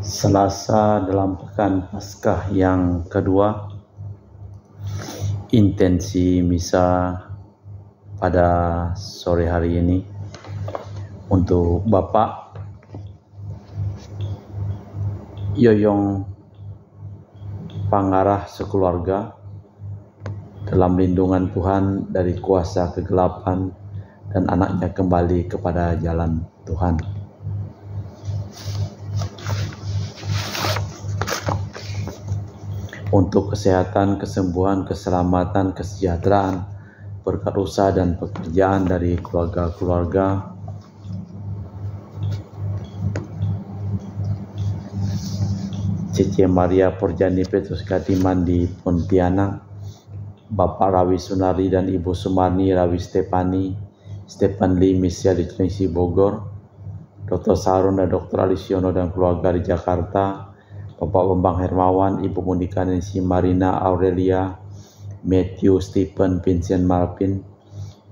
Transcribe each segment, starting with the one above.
Selasa dalam pekan Paskah yang kedua, intensi misa pada sore hari ini untuk Bapak Yoyong Pangarah sekeluarga dalam lindungan Tuhan dari kuasa kegelapan dan anaknya kembali kepada jalan Tuhan. Untuk kesehatan, kesembuhan, keselamatan, kesejahteraan, berkat usaha dan pekerjaan dari keluarga-keluarga Cece Maria Porjani Petrus Katiman di Pontianak, Bapak Rawi Sunari dan Ibu Sumarni Rawi Stefan Lee Misia di Trinisi Bogor, Dr. Sarun dan Dr. Alisiono dan keluarga di Jakarta, Bapak Bambang Hermawan, Ibu Monika Nancy Marina Aurelia, Matthew Stephen Vincent Malpin,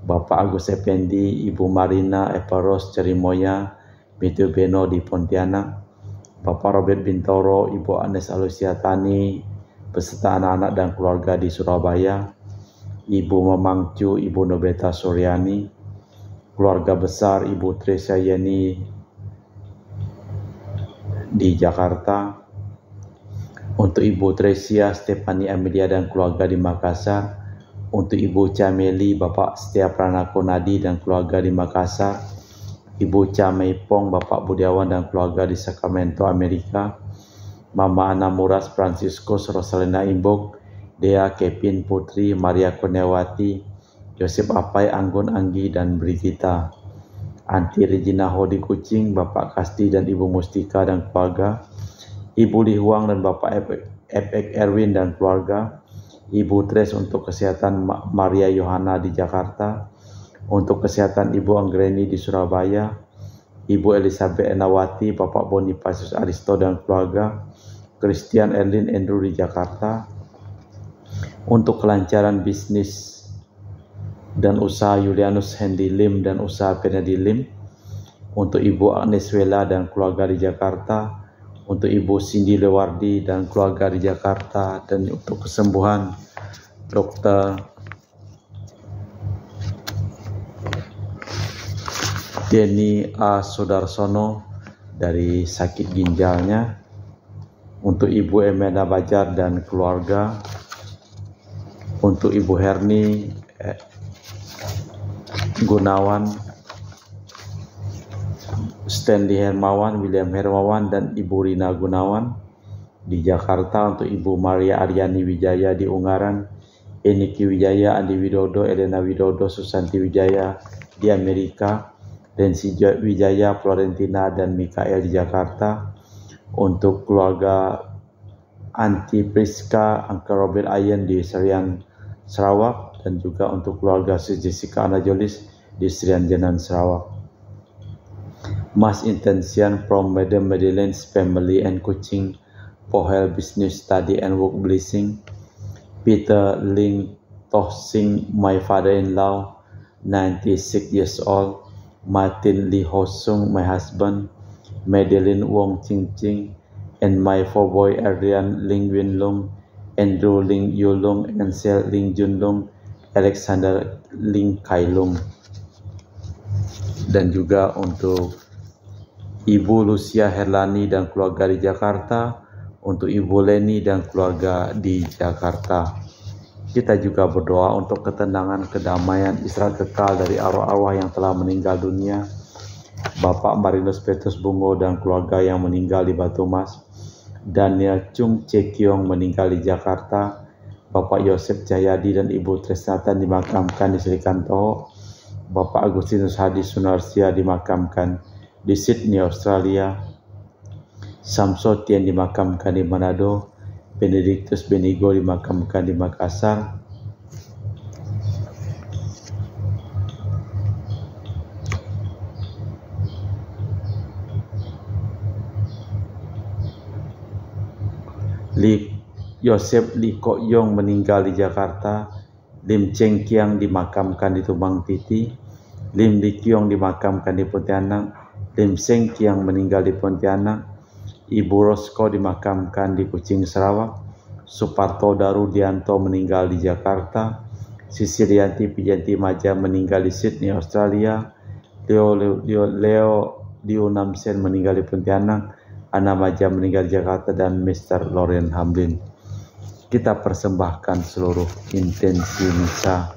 Bapak Agus Effendi, Ibu Marina Eparos Cerimoya, Matthew Beno di Pontianak, Bapak Robert Bintoro, Ibu Anes Alusia Tani, beserta anak-anak dan keluarga di Surabaya, Ibu Memangcu, Ibu Nobeta Suryani, keluarga besar Ibu Tresia Yeni di Jakarta, untuk Ibu Tresia Stefani Amelia dan keluarga di Makassar, untuk Ibu Cameli, Bapak Setia Pranako Nadi dan keluarga di Makassar, Ibu Cameipong, Bapak Budiawan dan keluarga di Sacramento, Amerika, Mama Ana Muras Franciscus Rosalina Imbok, Dea Kevin Putri, Maria Kurniawati, Yosep Apai Anggun Anggi dan Brigita, Anti Regina Hodi Kucing, Bapak Kasti dan Ibu Mustika dan keluarga, Ibu Li Huang dan Bapak Epek Erwin dan keluarga, Ibu Tres untuk kesehatan Maria Yohana di Jakarta, untuk kesehatan Ibu Anggreni di Surabaya, Ibu Elizabeth Enawati, Bapak Bonifacius Aristo dan keluarga, Christian Erlin Andrew di Jakarta, untuk kelancaran bisnis dan usaha Julianus Hendy Lim dan usaha Penedi Lim, untuk Ibu Agnes Wela dan keluarga di Jakarta, untuk Ibu Cindy Lewardi dan keluarga di Jakarta, dan untuk kesembuhan Dr. Denny A. Sudarsono dari sakit ginjalnya, untuk Ibu Emena Bajar dan keluarga, untuk Ibu Herni Gunawan, Stanley Hermawan, William Hermawan, dan Ibu Rina Gunawan di Jakarta, untuk Ibu Maria Aryani Wijaya di Ungaran, Eniki Wijaya, Andi Widodo, Elena Widodo, Susanti Wijaya di Amerika, Densi Wijaya, Florentina, dan Mikael di Jakarta, untuk keluarga Anti Priska, Uncle Robert Ayen di Serian, Sarawak, dan juga untuk keluarga Jessica Anajolis di Serian Jenan, Sarawak. Mass intention from Madam Madeleine's family and Kuching for health, business, study, and work blessing. Peter Ling Toh Sing, my father-in-law, 96 years old. Martin Lee Ho Sung, my husband. Madeline Wong Ching Ching, and my four boy Adrian Ling Win Lung, Andrew Ling Yu Lung, Ansel Ling Jun Lung, Alexander Ling Kai Lung. Dan juga untuk Ibu Lucia Herlani dan keluarga di Jakarta, untuk Ibu Leni dan keluarga di Jakarta. Kita juga berdoa untuk ketenangan, kedamaian, istirahat kekal dari arwah-arwah yang telah meninggal dunia, Bapak Marinus Petrus Bungo dan keluarga yang meninggal di Batu Mas, Daniel Chung Cekiong meninggal di Jakarta, Bapak Yosef Cahyadi dan Ibu Tresnatan dimakamkan di Srikanto, Bapak Agustinus Hadi Sunarsia dimakamkan di Sydney, Australia, Samsotien dimakamkan di Manado, Benedictus Benigo dimakamkan di Makassar, Yosef Lee Kok Yong meninggal di Jakarta, Lim Cheng Kiang dimakamkan di Tumbang Titi, Lim Li Kiong dimakamkan di Pontianak, Lim Seng Kiang meninggal di Pontianak, Ibu Rosko dimakamkan di Kucing, Sarawak. Suparto Darudianto meninggal di Jakarta. Sisilianti Pijanti Maja meninggal di Sydney, Australia. Leo Diunamsen meninggal di Pontianak. Ana Maja meninggal di Jakarta, dan Mr. Lauren Hamlin. Kita persembahkan seluruh intensi misa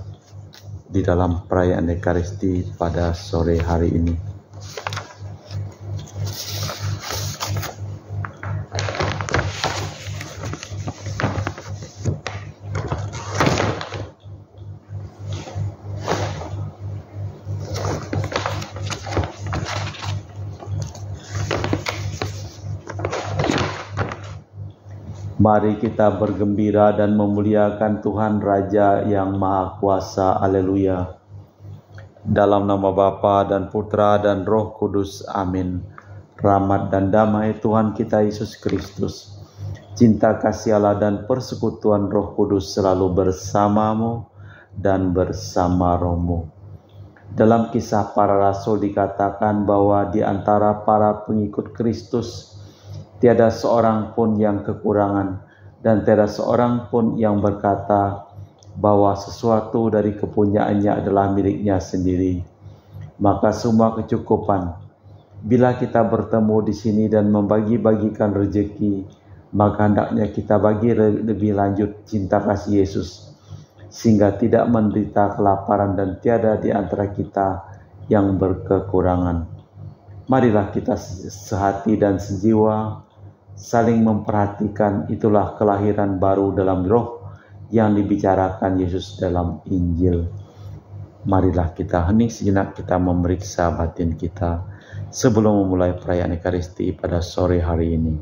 di dalam perayaan Ekaristi pada sore hari ini. Mari kita bergembira dan memuliakan Tuhan Raja yang Maha Kuasa. Haleluya. Dalam nama Bapa dan Putra dan Roh Kudus. Amin. Rahmat dan damai Tuhan kita Yesus Kristus, cinta kasih Allah dan persekutuan Roh Kudus selalu bersamamu dan bersama rohmu. Dalam kisah para rasul dikatakan bahwa di antara para pengikut Kristus tiada seorang pun yang kekurangan, dan tiada seorang pun yang berkata bahwa sesuatu dari kepunyaannya adalah miliknya sendiri. Maka semua kecukupan. Bila kita bertemu di sini dan membagi-bagikan rezeki, maka hendaknya kita bagi lebih lanjut cinta kasih Yesus, sehingga tidak menderita kelaparan dan tiada di antara kita yang berkekurangan. Marilah kita sehati dan sejiwa, saling memperhatikan. Itulah kelahiran baru dalam roh yang dibicarakan Yesus dalam Injil. Marilah kita hening sejenak, kita memeriksa batin kita sebelum memulai perayaan Ekaristi pada sore hari ini.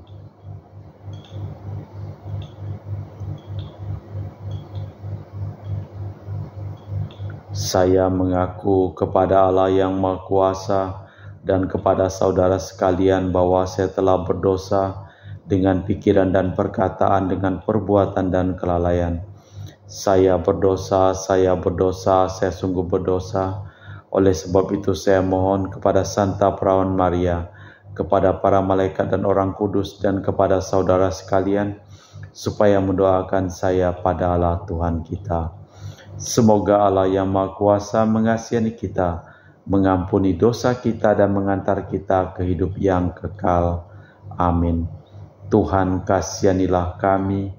Saya mengaku kepada Allah yang Maha Kuasa dan kepada saudara sekalian bahwa saya telah berdosa dengan pikiran dan perkataan, dengan perbuatan dan kelalaian. Saya berdosa, saya sungguh berdosa. Oleh sebab itu saya mohon kepada Santa Perawan Maria, kepada para malaikat dan orang kudus, dan kepada saudara sekalian, supaya mendoakan saya pada Allah Tuhan kita. Semoga Allah yang Maha Kuasa mengasihani kita, mengampuni dosa kita, dan mengantar kita ke hidup yang kekal. Amin. Tuhan kasihanilah kami,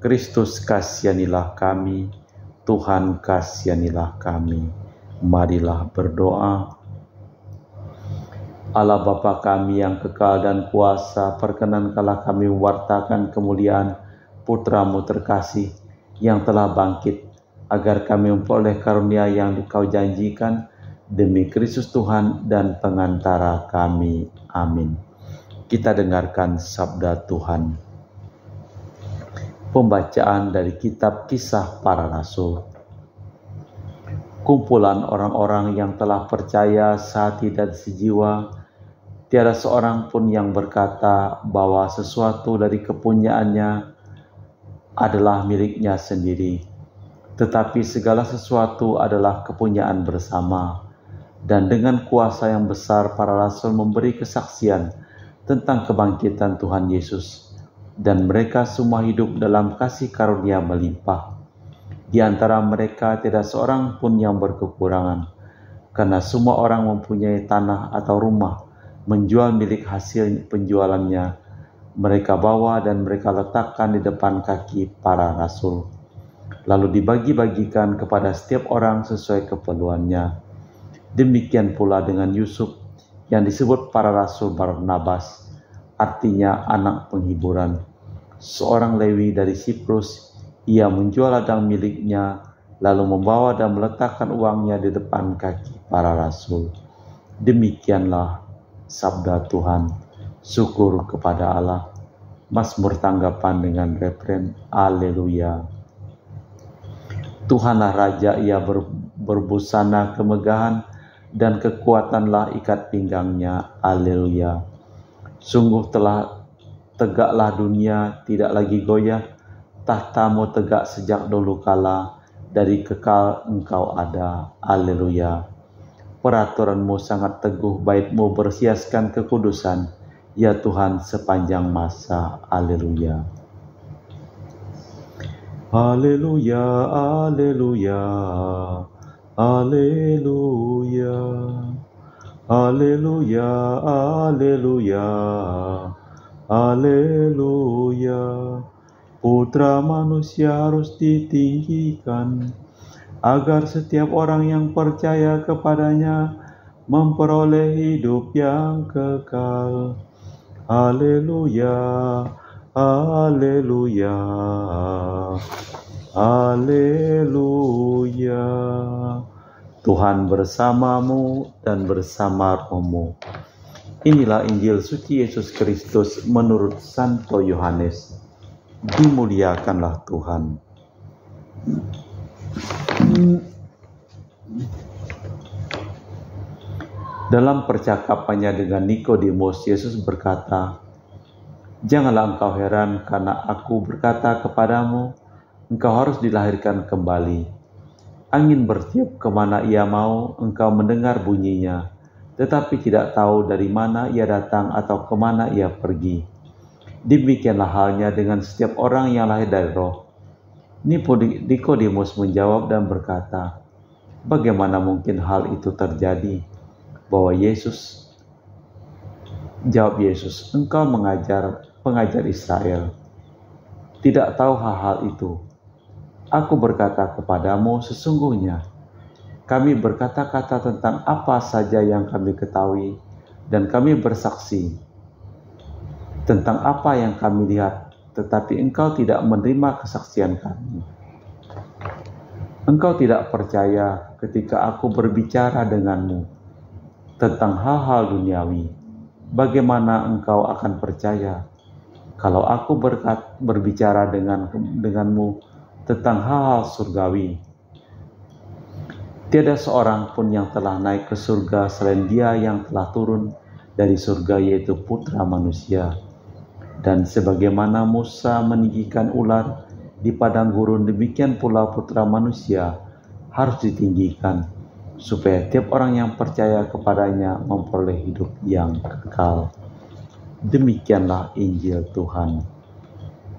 Kristus kasihanilah kami, Tuhan kasihanilah kami. Marilah berdoa. Allah Bapa kami yang kekal dan kuasa, perkenankanlah kami mewartakan kemuliaan Putra-Mu terkasih yang telah bangkit, agar kami memperoleh karunia yang Dikau janjikan, demi Kristus Tuhan dan pengantara kami. Amin. Kita dengarkan sabda Tuhan. Pembacaan dari kitab Kisah Para Rasul. Kumpulan orang-orang yang telah percaya sehati dan sejiwa, tiada seorang pun yang berkata bahwa sesuatu dari kepunyaannya adalah miliknya sendiri, tetapi segala sesuatu adalah kepunyaan bersama. Dan dengan kuasa yang besar para rasul memberi kesaksian tentang kebangkitan Tuhan Yesus, dan mereka semua hidup dalam kasih karunia melimpah. Di antara mereka tidak seorang pun yang berkekurangan, karena semua orang mempunyai tanah atau rumah, menjual milik hasil penjualannya. Mereka bawa dan mereka letakkan di depan kaki para rasul, lalu dibagi-bagikan kepada setiap orang sesuai keperluannya. Demikian pula dengan Yusuf, yang disebut para rasul Barnabas, artinya anak penghiburan. Seorang Lewi dari Siprus, ia menjual ladang miliknya, lalu membawa dan meletakkan uangnya di depan kaki para rasul. Demikianlah sabda Tuhan. Syukur kepada Allah. Mazmur tanggapan dengan refren Haleluya. Tuhanlah Raja, ia berbusana kemegahan, dan kekuatanlah ikat pinggangnya. Haleluya. Sungguh tegaklah dunia, tidak lagi goyah. Tahtamu tegak sejak dulu kala, dari kekal engkau ada. Haleluya. Peraturanmu sangat teguh, bait-Mu berhiaskan kekudusan. ya Tuhan sepanjang masa. Haleluya. Haleluya, haleluya, haleluya, haleluya, haleluya, haleluya. Putra manusia harus ditinggikan, agar setiap orang yang percaya kepadanya memperoleh hidup yang kekal. Haleluya, haleluya, haleluya. Tuhan bersamamu dan bersama rohmu. Inilah Injil suci Yesus Kristus menurut Santo Yohanes. Dimuliakanlah Tuhan. Dalam percakapannya dengan Nikodemus, Yesus berkata, "Janganlah engkau heran karena aku berkata kepadamu, engkau harus dilahirkan kembali. Angin bertiup kemana ia mau, engkau mendengar bunyinya, tetapi tidak tahu dari mana ia datang atau kemana ia pergi. Demikianlah halnya dengan setiap orang yang lahir dari roh." Nikodemus menjawab dan berkata, "Bagaimana mungkin hal itu terjadi?" Jawab Yesus, "Engkau pengajar Israel, tidak tahu hal-hal itu. Aku berkata kepadamu, sesungguhnya kami berkata-kata tentang apa saja yang kami ketahui, dan kami bersaksi tentang apa yang kami lihat, tetapi engkau tidak menerima kesaksian kami. Engkau tidak percaya ketika aku berbicara denganmu tentang hal-hal duniawi. Bagaimana engkau akan percaya kalau aku berbicara denganmu tentang hal-hal surgawi? Tiada seorang pun yang telah naik ke surga selain Dia yang telah turun dari surga, yaitu Putra Manusia. Dan sebagaimana Musa meninggikan ular di padang gurun, demikian pula Putra Manusia harus ditinggikan, supaya tiap orang yang percaya kepadanya memperoleh hidup yang kekal." Demikianlah Injil Tuhan.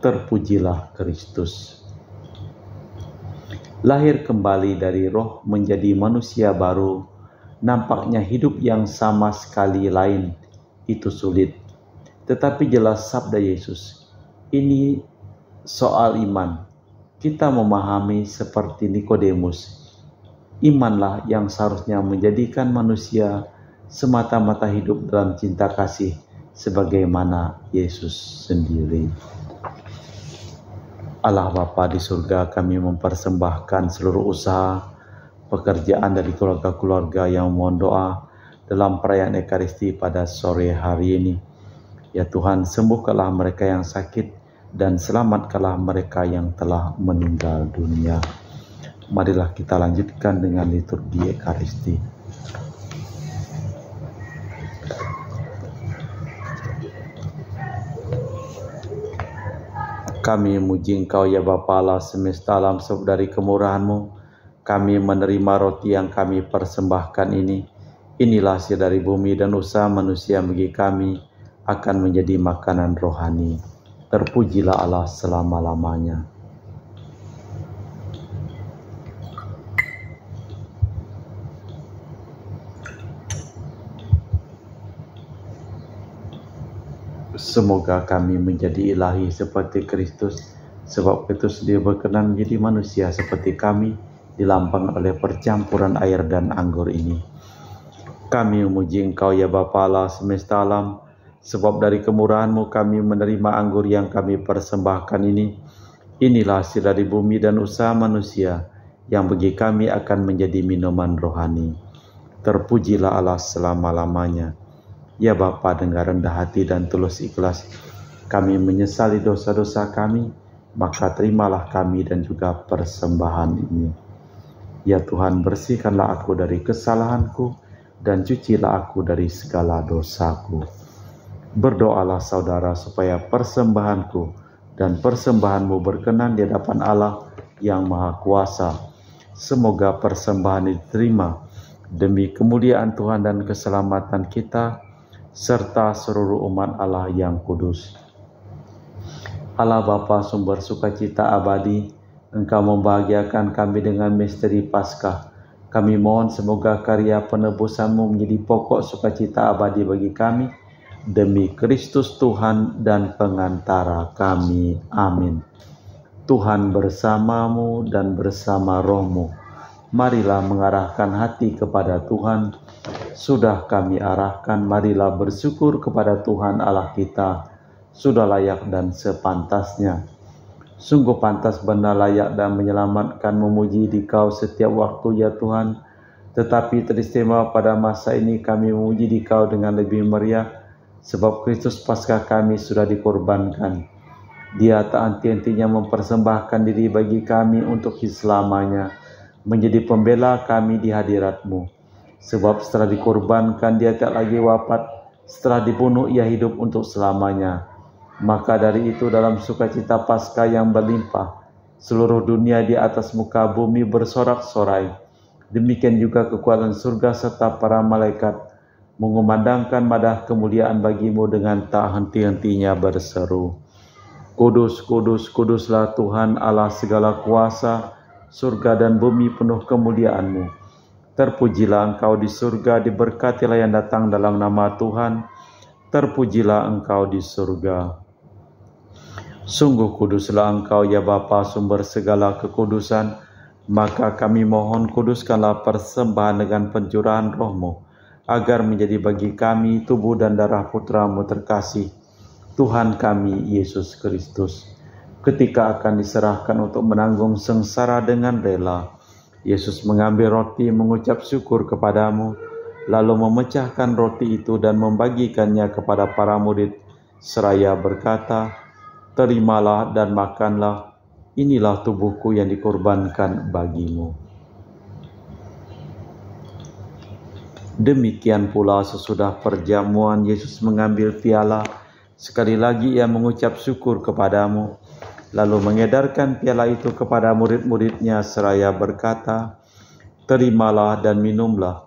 Terpujilah Kristus. Lahir kembali dari roh menjadi manusia baru, nampaknya hidup yang sama sekali lain, itu sulit. Tetapi jelas sabda Yesus, ini soal iman. Kita memahami seperti Nikodemus. Imanlah yang seharusnya menjadikan manusia semata-mata hidup dalam cinta kasih sebagaimana Yesus sendiri. Allah Bapa di surga, kami mempersembahkan seluruh usaha, pekerjaan dari keluarga-keluarga yang mohon doa dalam perayaan Ekaristi pada sore hari ini. Ya Tuhan, sembuhkanlah mereka yang sakit dan selamatkanlah mereka yang telah meninggal dunia. Marilah kita lanjutkan dengan liturgi Ekaristi. Kami memuji Engkau ya Bapa Allah semesta alam, sebab dari kemurahan-Mu kami menerima roti yang kami persembahkan ini. Inilah hasil dari bumi dan usaha manusia bagi kami akan menjadi makanan rohani. Terpujilah Allah selama-lamanya. Semoga kami menjadi ilahi seperti Kristus, sebab Kristus Dia berkenan menjadi manusia seperti kami, dilampang oleh percampuran air dan anggur ini. Kami memuji Engkau ya Bapa Allah semesta alam, sebab dari kemurahan-Mu kami menerima anggur yang kami persembahkan ini. Inilah hasil dari bumi dan usaha manusia, yang bagi kami akan menjadi minuman rohani. Terpujilah Allah selama-lamanya. Ya Bapa, dengan rendah hati dan tulus ikhlas, kami menyesali dosa-dosa kami, maka terimalah kami dan juga persembahan ini. Ya Tuhan, bersihkanlah aku dari kesalahanku, dan cucilah aku dari segala dosaku. Berdoalah saudara supaya persembahanku dan persembahanmu berkenan di hadapan Allah yang Maha Kuasa. Semoga persembahan diterima demi kemuliaan Tuhan dan keselamatan kita, serta seluruh umat Allah yang kudus. Allah Bapa sumber sukacita abadi, Engkau membahagiakan kami dengan misteri Paskah. Kami mohon semoga karya penebusan-Mu menjadi pokok sukacita abadi bagi kami, demi Kristus Tuhan dan pengantara kami. Amin. Tuhan bersamamu dan bersama rohmu. Marilah mengarahkan hati kepada Tuhan. Sudah kami arahkan, marilah bersyukur kepada Tuhan Allah kita. Sudah layak dan sepantasnya. Sungguh pantas, benar, layak dan menyelamatkan memuji Dikau setiap waktu ya Tuhan. Tetapi teristimewa pada masa ini kami memuji Dikau dengan lebih meriah, sebab Kristus Paskah kami sudah dikorbankan. Dia tak henti-hentinya mempersembahkan diri bagi kami untuk selamanya, menjadi pembela kami di hadirat-Mu. Sebab setelah dikorbankan dia tak lagi wafat, setelah dibunuh ia hidup untuk selamanya. Maka dari itu dalam sukacita Paskah yang berlimpah, seluruh dunia di atas muka bumi bersorak-sorai. Demikian juga kekuatan surga serta para malaikat mengumandangkan madah kemuliaan bagi-Mu dengan tak henti-hentinya berseru, Kudus, kudus, kuduslah Tuhan Allah segala kuasa, surga dan bumi penuh kemuliaan-Mu. Terpujilah Engkau di surga, diberkatilah yang datang dalam nama Tuhan. Terpujilah Engkau di surga. Sungguh kuduslah Engkau ya Bapa sumber segala kekudusan, maka kami mohon kuduskanlah persembahan dengan pencurahan Roh-Mu, agar menjadi bagi kami tubuh dan darah Putra-Mu terkasih, Tuhan kami Yesus Kristus. Ketika akan diserahkan untuk menanggung sengsara dengan rela, Yesus mengambil roti, mengucap syukur kepadamu, lalu memecahkan roti itu dan membagikannya kepada para murid, seraya berkata, Terimalah dan makanlah, inilah tubuhku yang dikorbankan bagimu. Demikian pula sesudah perjamuan Yesus mengambil piala, sekali lagi ia mengucap syukur kepadamu, lalu mengedarkan piala itu kepada murid-muridnya seraya berkata, Terimalah dan minumlah,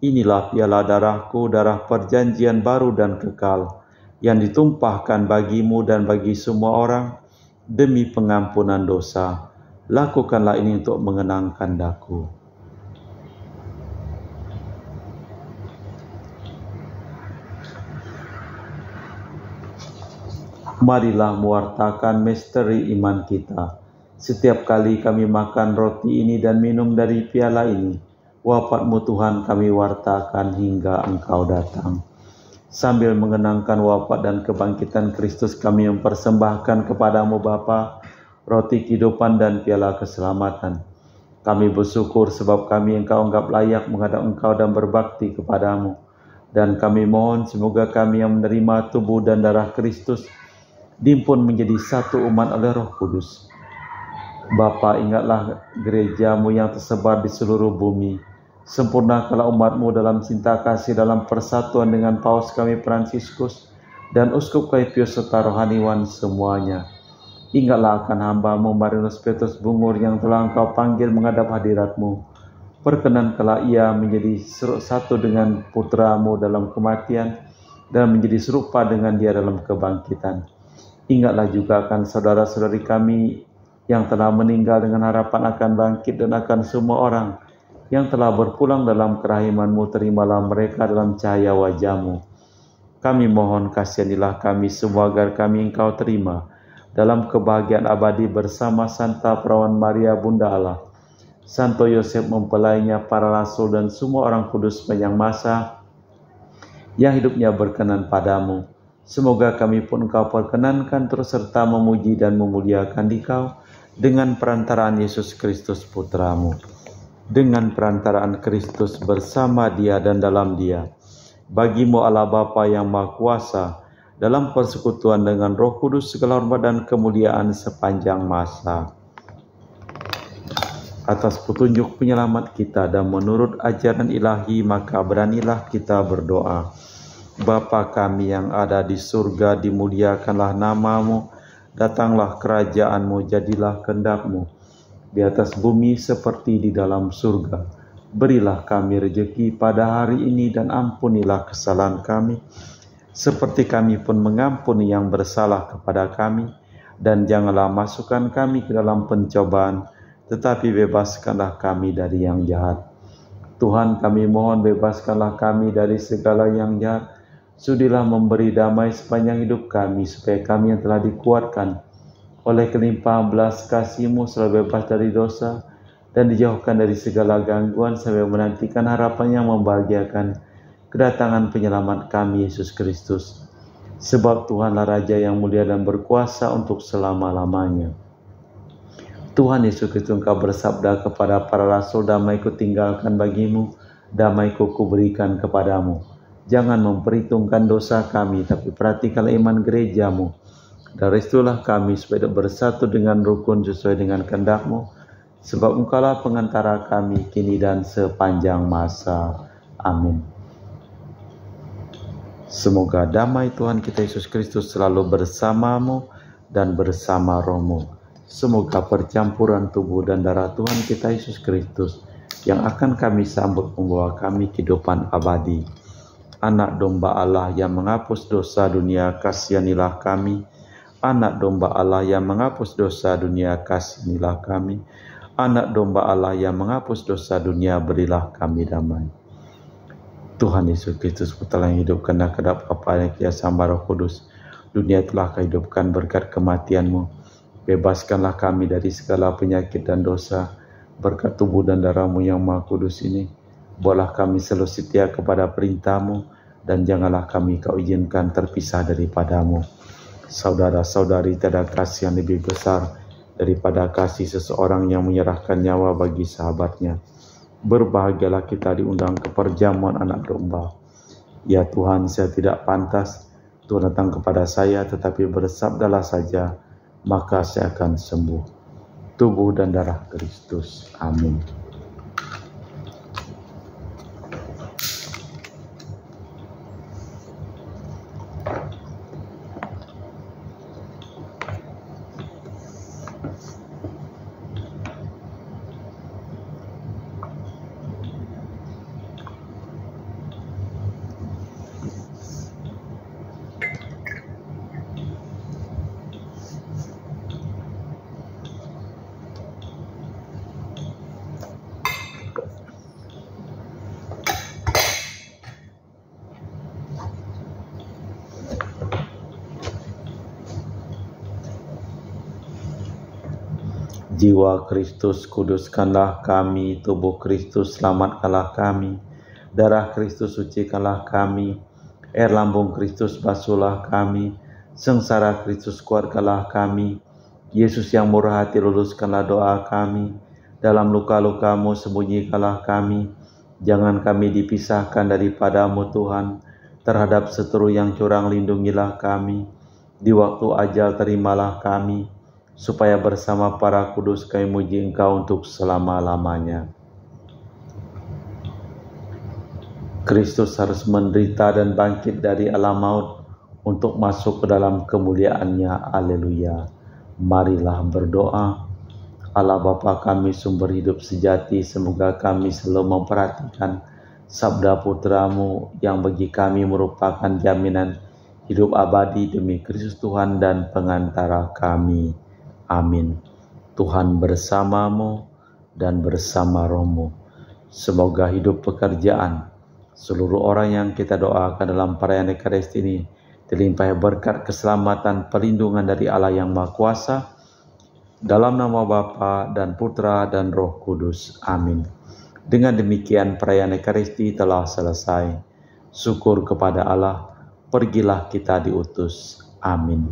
inilah piala darahku, darah perjanjian baru dan kekal, yang ditumpahkan bagimu dan bagi semua orang demi pengampunan dosa. Lakukanlah ini untuk mengenangkan Daku. Marilah mewartakan misteri iman kita. Setiap kali kami makan roti ini dan minum dari piala ini, wafat-Mu Tuhan kami wartakan hingga Engkau datang. Sambil mengenangkan wafat dan kebangkitan Kristus, kami mempersembahkan kepadamu Bapa, roti kehidupan dan piala keselamatan. Kami bersyukur sebab kami Engkau anggap layak menghadap Engkau dan berbakti kepadamu. Dan kami mohon semoga kami yang menerima tubuh dan darah Kristus dihimpun menjadi satu umat oleh Roh Kudus. Bapa, ingatlah gereja-Mu yang tersebar di seluruh bumi. Sempurnakanlah umat-Mu dalam cinta kasih, dalam persatuan dengan Paus kami Fransiskus dan Uskup kami Pius serta rohaniwan semuanya. Ingatlah akan hamba-Mu Marinus Petrus Bungur yang telah Engkau panggil menghadap hadirat-Mu. Perkenankanlah ia menjadi satu dengan Putra-Mu dalam kematian dan menjadi serupa dengan Dia dalam kebangkitan. Ingatlah juga akan saudara-saudari kami yang telah meninggal dengan harapan akan bangkit, dan akan semua orang yang telah berpulang dalam kerahiman-Mu. Terimalah mereka dalam cahaya wajah-Mu. Kami mohon kasihanilah kami semua agar kami Engkau terima dalam kebahagiaan abadi bersama Santa Perawan Maria Bunda Allah, Santo Yosef mempelainya, para rasul dan semua orang kudus sepanjang masa yang hidupnya berkenan padamu. Semoga kami pun Engkau perkenankan terus serta memuji dan memuliakan Dikau dengan perantaraan Yesus Kristus Putra-Mu. Dengan perantaraan Kristus bersama Dia dan dalam Dia, bagi-Mu Allah Bapa yang Maha Kuasa, dalam persekutuan dengan Roh Kudus segala hormat dan kemuliaan sepanjang masa. Atas petunjuk penyelamat kita dan menurut ajaran ilahi, maka beranilah kita berdoa. Bapa kami yang ada di surga, dimuliakanlah nama-Mu, datanglah kerajaan-Mu, jadilah kehendak-Mu di atas bumi seperti di dalam surga. Berilah kami rejeki pada hari ini dan ampunilah kesalahan kami, seperti kami pun mengampuni yang bersalah kepada kami, dan janganlah masukkan kami ke dalam pencobaan, tetapi bebaskanlah kami dari yang jahat. Tuhan, kami mohon bebaskanlah kami dari segala yang jahat. Sudilah memberi damai sepanjang hidup kami, supaya kami yang telah dikuatkan oleh kelimpahan belas kasih-Mu selalu bebas dari dosa dan dijauhkan dari segala gangguan, sampai menantikan harapan yang membahagiakan, kedatangan penyelamat kami, Yesus Kristus. Sebab Tuhanlah Raja yang mulia dan berkuasa untuk selama-lamanya. Tuhan Yesus Kristus, Engkau bersabda kepada para rasul, damai-Ku tinggalkan bagimu, damai-Ku kuberikan kepadamu. Jangan memperhitungkan dosa kami, tapi perhatikanlah iman gereja-Mu. Dan restulah kami supaya bersatu dengan rukun sesuai dengan kehendak-Mu, sebab Engkaulah pengantara kami kini dan sepanjang masa. Amin. Semoga damai Tuhan kita Yesus Kristus selalu bersamamu dan bersama rohmu. Semoga percampuran tubuh dan darah Tuhan kita Yesus Kristus yang akan kami sambut membawa kami kehidupan abadi. Anak domba Allah yang menghapus dosa dunia, kasihanilah kami. Anak domba Allah yang menghapus dosa dunia, kasihanilah kami. Anak domba Allah yang menghapus dosa dunia, berilah kami damai. Tuhan Yesus Kristus, Putra yang hidupkan dan kedap Bapa yang kiasa Roh Kudus, dunia telah kehidupkan berkat kematian-Mu. Bebaskanlah kami dari segala penyakit dan dosa, berkat tubuh dan darah-Mu yang Maha Kudus ini. Buatlah kami selalu setia kepada perintah-Mu, dan janganlah kami Kau izinkan terpisah daripada-Mu. Saudara-saudari, tiada kasih yang lebih besar daripada kasih seseorang yang menyerahkan nyawa bagi sahabatnya. Berbahagialah kita diundang ke perjamuan anak domba. Ya Tuhan, saya tidak pantas Tuhan datang kepada saya, tetapi bersabdalah saja, maka saya akan sembuh. Tubuh dan darah Kristus. Amin. Jiwa Kristus, kuduskanlah kami. Tubuh Kristus, selamatkanlah kami. Darah Kristus, sucikanlah kami. Air lambung Kristus, basuhlah kami. Sengsara Kristus, kuatkanlah kami. Yesus yang murah hati, luluskanlah doa kami. Dalam luka-luka-Mu, sembunyikanlah kami. Jangan kami dipisahkan daripada-Mu Tuhan. Terhadap seteru yang curang, lindungilah kami. Di waktu ajal, terimalah kami, supaya bersama para kudus kami muji Engkau untuk selama-lamanya. Kristus harus menderita dan bangkit dari alam maut untuk masuk ke dalam kemuliaan-Nya. Haleluya. Marilah berdoa. Allah Bapa kami, sumber hidup sejati, semoga kami selalu memperhatikan sabda Putra-Mu yang bagi kami merupakan jaminan hidup abadi demi Kristus Tuhan dan pengantara kami. Amin. Tuhan bersamamu dan bersama rohmu. Semoga hidup pekerjaan seluruh orang yang kita doakan dalam perayaan Ekaristi ini dilimpahi berkat keselamatan, perlindungan dari Allah yang Maha Kuasa. Dalam nama Bapa dan Putra dan Roh Kudus. Amin. Dengan demikian perayaan Ekaristi telah selesai. Syukur kepada Allah. Pergilah kita diutus. Amin.